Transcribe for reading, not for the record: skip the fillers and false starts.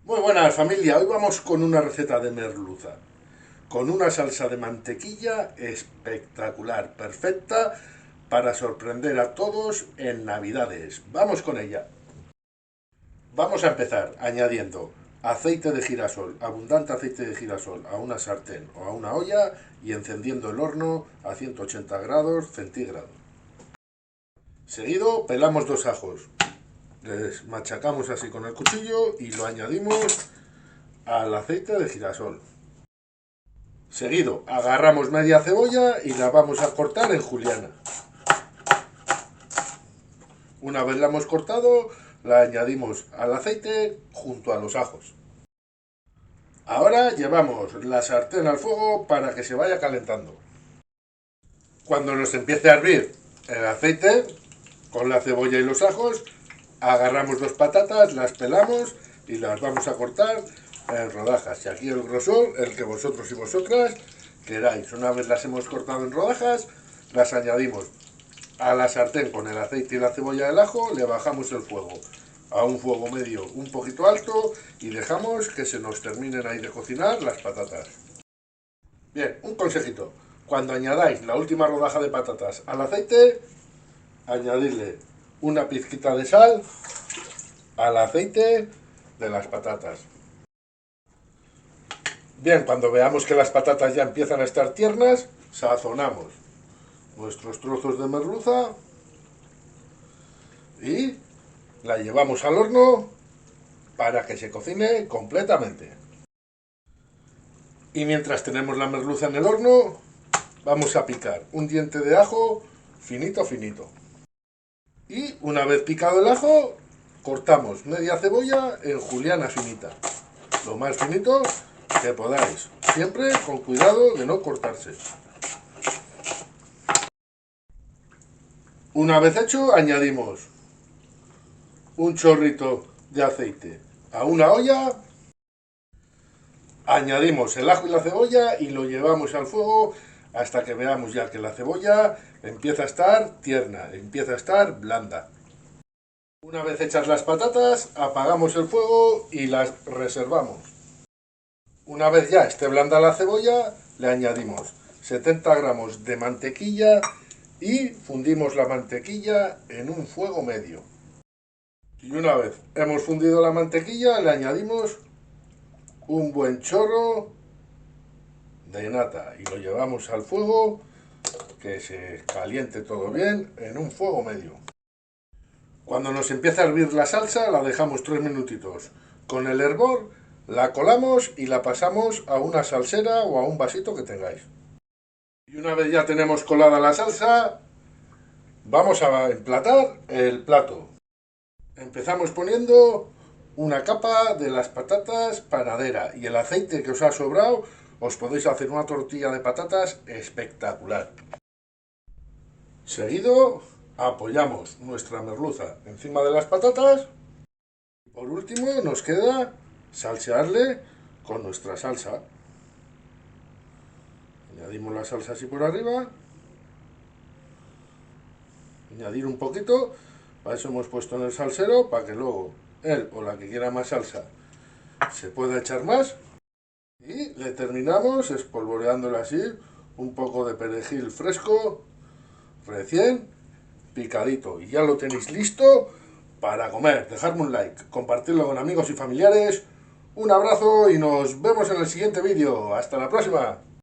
Muy buenas familia, hoy vamos con una receta de merluza, con una salsa de mantequilla espectacular, perfecta para sorprender a todos en Navidades. Vamos con ella. Vamos a empezar añadiendo aceite de girasol, abundante aceite de girasol a una sartén o a una olla y encendiendo el horno a 180 grados centígrados. Seguido pelamos dos ajos, les machacamos así con el cuchillo y lo añadimos al aceite de girasol. Seguido, agarramos media cebolla y la vamos a cortar en juliana. Una vez la hemos cortado, la añadimos al aceite junto a los ajos. Ahora llevamos la sartén al fuego para que se vaya calentando. Cuando nos empiece a hervir el aceite, con la cebolla y los ajos, agarramos dos patatas, las pelamos y las vamos a cortar en rodajas. Y aquí el grosor, el que vosotros y vosotras queráis. Una vez las hemos cortado en rodajas, las añadimos a la sartén con el aceite y la cebolla del ajo, le bajamos el fuego a un fuego medio un poquito alto y dejamos que se nos terminen ahí de cocinar las patatas. Bien, un consejito. Cuando añadáis la última rodaja de patatas al aceite, añadirle una pizquita de sal al aceite de las patatas. Bien, cuando veamos que las patatas ya empiezan a estar tiernas, sazonamos nuestros trozos de merluza y la llevamos al horno para que se cocine completamente. Y mientras tenemos la merluza en el horno, vamos a picar un diente de ajo finito finito. Y una vez picado el ajo, cortamos media cebolla en juliana finita, lo más finito que podáis, siempre con cuidado de no cortarse. Una vez hecho, añadimos un chorrito de aceite a una olla, añadimos el ajo y la cebolla y lo llevamos al fuego hasta que veamos ya que la cebolla empieza a estar tierna, empieza a estar blanda. Una vez hechas las patatas, apagamos el fuego y las reservamos. Una vez ya esté blanda la cebolla, le añadimos 70 gramos de mantequilla y fundimos la mantequilla en un fuego medio. Y una vez hemos fundido la mantequilla, le añadimos un buen chorro de nata y lo llevamos al fuego que se caliente todo bien en un fuego medio. Cuando nos empieza a hervir la salsa, la dejamos 3 minutitos. Con el hervor la colamos y la pasamos a una salsera o a un vasito que tengáis. Y una vez ya tenemos colada la salsa, vamos a emplatar el plato. Empezamos poniendo una capa de las patatas panadera y el aceite que os ha sobrado, os podéis hacer una tortilla de patatas espectacular. Seguido apoyamos nuestra merluza encima de las patatas. Por último nos queda salsearle con nuestra salsa. Añadimos la salsa así por arriba. Añadir un poquito. Para eso hemos puesto en el salsero, para que luego él o la que quiera más salsa se pueda echar más. Y le terminamos espolvoreándole así un poco de perejil fresco, recién picadito. Y ya lo tenéis listo para comer. Dejadme un like, compartirlo con amigos y familiares. Un abrazo y nos vemos en el siguiente vídeo. Hasta la próxima.